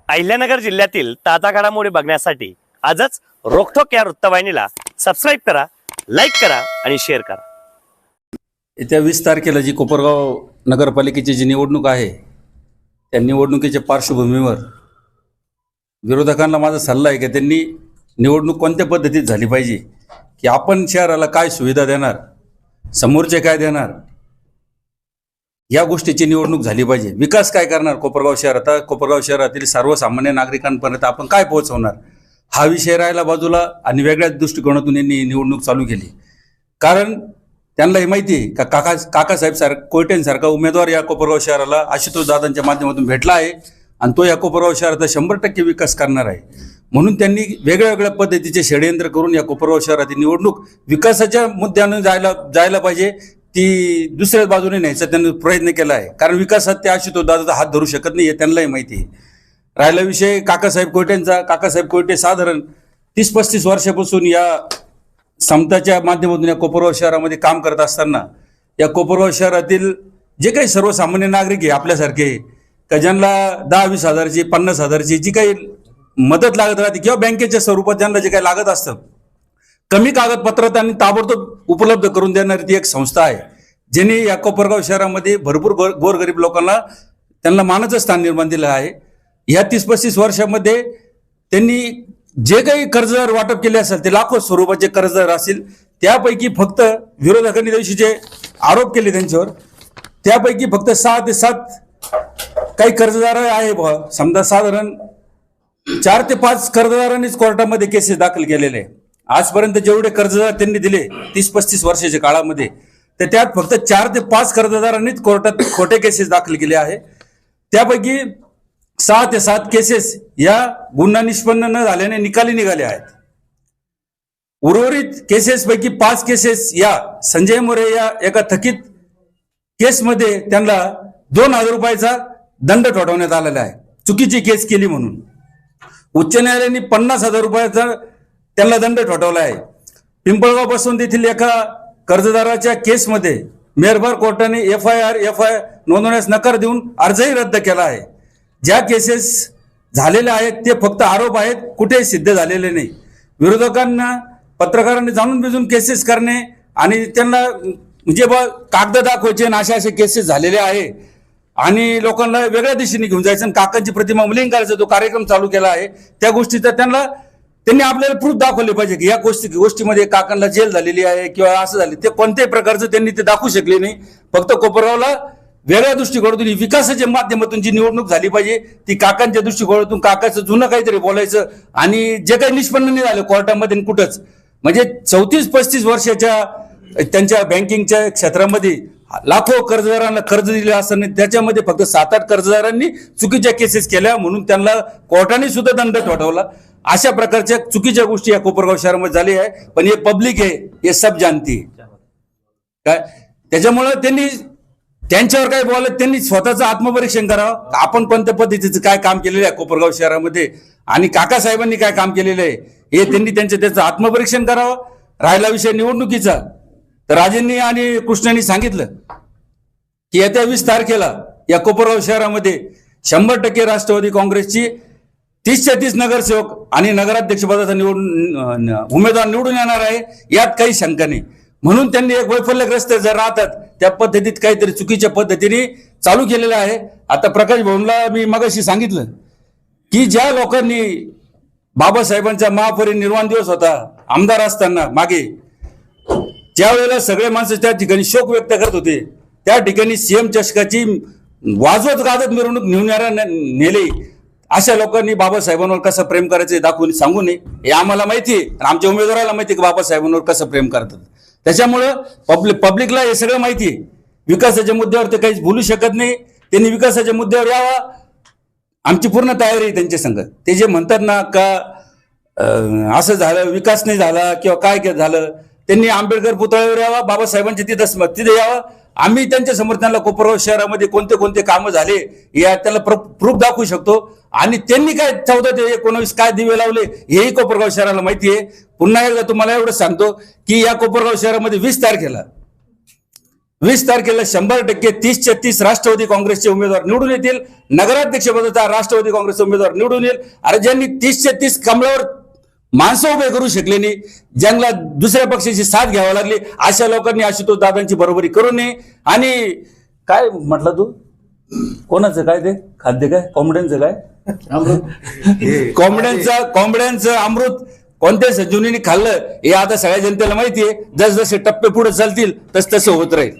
अहिल्यानगर जिल्ह्यातील ताजा घडामोडी बघण्यासाठी आजच रोखोक या वृत्तवाहिनीला सबस्क्राईब करा, लाईक करा आणि शेअर करा। येत्या 20 तारखेला जी कोपरगाव नगरपालिकेची जी निवडणूक आहे त्या निवडणुकीच्या पार्श्वभूमीवर विरोधकांना माझा सल्ला आहे की त्यांनी निवडणूक कोणत्या पद्धतीत झाली पाहिजे, की आपण शहराला काय सुविधा देणार, समोरचे काय देणार, या गोष्टीची निवडणूक झाली पाहिजे। विकास काय करणार कोपरगाव शहरात, कोपरगाव शहरातील सर्वसामान्य नागरिकांपर्यंत आपण काय पोहोचवणार, हा विषय राहिला बाजूला आणि वेगळ्याच दृष्टिकोनातून यांनी निवडणूक चालू केली। कारण त्यांना हे माहिती आहे का काकासाहेब कोयटेंसारखा उमेदवार या कोपरगाव शहराला आशुतोष दादांच्या माध्यमातून भेटला आहे आणि तो या कोपरगाव शहराचा 100% विकास करणार आहे। म्हणून त्यांनी वेगळ्या वेगळ्या पद्धतीचे षडयंत्र करून या कोपरगाव शहरातील निवडणूक विकासाच्या मुद्द्यानं जायला पाहिजे ती दुसऱ्याच बाजूने न्यायचा त्यांनी प्रयत्न केला आहे। कारण विकासात ते आशुतोष दादाचा हात धरू शकत नाही हे त्यांनाही माहिती आहे। राहिला विषय काकासाहेब कोयटेंचा, काकासाहेब कोयटे साधारण 30-35 वर्षापासून या समताच्या माध्यमातून या कोपरगाव शहरामध्ये काम करत असताना या कोपरगाव शहरातील जे काही सर्वसामान्य नागरिक आहे आपल्यासारखे का ज्यांना 10-20 हजारची 50 हजारची जी काही मदत लागत राहते किंवा बँकेच्या स्वरूपात ज्यांना जे काही लागत असतं कमी कागदपत्रात त्यांनी ताबडतोब उपलब्ध करून देणारी ती एक संस्था आहे ज्यांनी या कोपरगाव शहरामध्ये भरपूर गोरगरीब लोकांना त्यांना मानाचं स्थान निर्माण दिलं आहे। या 30-35 वर्षामध्ये त्यांनी जे काही कर्जदार वाटप केले असेल ते लाखो स्वरूपाचे कर्जदार असतील, त्यापैकी फक्त विरोधकांनी दिवशी जे आरोप केले त्यांच्यावर त्यापैकी फक्त 6 ते 7 काही कर्जदार आहे। समजा साधारण 4 ते 5 कर्जदारांनीच कोर्टामध्ये केसेस दाखल केलेले आहे। आजपर्यंत जेवढे कर्जदार त्यांनी दिले 30-35 वर्षाच्या काळामध्ये तर त्यात फक्त 4 ते 5 कर्जदारांनीच कोर्टात खोटे केसेस दाखल केले आहे। त्यापैकी 6 ते 7 केसेस या गुन्हा निष्पन्न न झाल्याने निकाली निघाले आहेत। उर्वरित केसेस पैकी 5 केसेस या संजय मोरे या एका थकीत केसमध्ये त्यांना 2,000 रुपयाचा दंड ठोठावण्यात आलेला आहे चुकीची केस केली म्हणून। उच्च न्यायालयाने 50,000 रुपयाचा त्यांना दंड ठोठावला आहे। पिंपळगाव बसवंत येथील एका कर्जदाराच्या केसमध्ये मेहरबार कोर्टाने एफआयआर नोंदवण्यास नकार देऊन अर्जही रद्द केला आहे। ज्या केसेस झालेल्या आहेत ते फक्त आरोप आहेत, कुठेही सिद्ध झालेले नाही। विरोधकांना पत्रकारांनी जाणून बुजून केसेस करणे आणि त्यांना म्हणजे कागद दाखवायचे असे केसेस झालेले आहे आणि लोकांना वेगळ्या दिशेने घेऊन जायचं, काकांची प्रतिमा मलिन करायचा जो कार्यक्रम चालू केला आहे त्या गोष्टीचा त्यांनी आपल्याला प्रूफ दाखवले पाहिजे की या गोष्टीमध्ये काकांना जेल झालेली आहे किंवा असं झाले, ते कोणत्याही प्रकारचं त्यांनी ते दाखवू शकले नाही। फक्त कोपरगावला वेगळ्या दृष्टिकोनातून विकासाच्या माध्यमातून जी निवडणूक झाली पाहिजे ती काकांच्या दृष्टिकोनातून काकाचं जुनं काहीतरी बोलायचं आणि जे काही निष्पन्न नाही झालं कोर्टामध्ये कुठंच, म्हणजे 34-35 वर्षाच्या त्यांच्या बँकिंगच्या क्षेत्रामध्ये लाखो कर्जदारांना कर्ज दिले असताना त्याच्यामध्ये फक्त 7-8 कर्जदारांनी चुकीच्या केसेस केल्या म्हणून त्यांना कोर्टाने सुद्धा दंड ठोठावला। अशा प्रकारच्या चुकीच्या गोष्टी या कोपरगाव शहरामध्ये झाली आहे, पण हे पब्लिक आहे हे सब जानती काय। त्याच्यामुळे त्यांनी त्यांच्यावर काय बोलत त्यांनी स्वतःचं आत्मपरीक्षण करावं, आपण कोणत्या पद्धतीचं काय काम केलेलं आहे कोपरगाव शहरामध्ये आणि काकासाहेबांनी काय काम केलेलं आहे हे त्यांनी त्याचं आत्मपरीक्षण करावं। राहिला विषय निवडणुकीचा तर राजेंनी आणि कृष्णांनी सांगितलं की येत्या 20 तारखेला या कोपरगाव शहरामध्ये 100% राष्ट्रवादी काँग्रेसची 30-30 नगरसेवक आणि नगराध्यक्षपदाचा उमेदवार निवडून येणार आहे, यात काही शंका नाही। म्हणून त्यांनी एक वैफल्यग्रस्त जर राहतात त्या पद्धतीत काहीतरी चुकीच्या पद्धतीने चालू केलेलं आहे। आता प्रकाश भवनला मी मगाशी सांगितलं की ज्या लोकांनी बाबासाहेबांचा महापरिनिर्वाण दिवस होता आमदार असताना मागे, ज्या वेळेला सगळे माणसं त्या ठिकाणी शोक व्यक्त करत होते त्या ठिकाणी सीएम चषकाची वाजवत गाजत मिरवणूक नेली, अशा लोकांनी बाबासाहेबांवर कसं प्रेम करायचं दाखवून सांगू नये हे आम्हाला माहिती आहे, आमच्या उमेदवाराला माहिती आहे की बाबासाहेबांवर कसं प्रेम करतात। त्याच्यामुळं पब्लिकला हे सगळं माहिती आहे। विकासाच्या मुद्द्यावर ते काहीच बोलू शकत नाही, त्यांनी विकासाच्या मुद्द्यावर यावा, आमची पूर्ण तयारी आहे त्यांच्या संग। ते जे म्हणतात ना का असं झालं विकास नाही झाला किंवा काय झालं, त्यांनी आंबेडकर पुतळ्यावर यावा, बाबासाहेबांच्या तिथे यावं, आम्ही त्यांच्या समोर त्यांना कोपरगाव शहरामध्ये कोणते कोणते कामं झाले या त्याला प्रूफ दाखवू शकतो आणि त्यांनी काय 14 ते 19 काय दिवे लावले हेही कोपरगाव शहराला माहिती आहे। पुन्हा एकदा तुम्हाला एवढं सांगतो की या कोपरगाव शहरामध्ये 20 तारखेला 20 तारखेला 100% 30च्या 30 राष्ट्रवादी काँग्रेसचे उमेदवार निवडून येतील. नगराध्यक्ष पदाचा राष्ट्रवादी काँग्रेसचा उमेदवार निवडून येईल. अरे ज्यांनी 30च्या 30 कमलावर माणसं उभे करू शकले नाही, ज्यांना दुसऱ्या पक्षाची साथ घ्यावी लागली, अशा लोकांनी आशुतोष दादांची बरोबरी करू नये. आणि काय म्हटलं तू, कोणाचं काय ते खाद्य, काय कोंबड्यांचं, काय कोंबड्यांचं अमृत कोणत्या संजीवनीने खाल्लं हे आता सगळ्या जनतेला माहितीये. जसजसे टप्पे पुढे चालतील तस तसं होत राहील.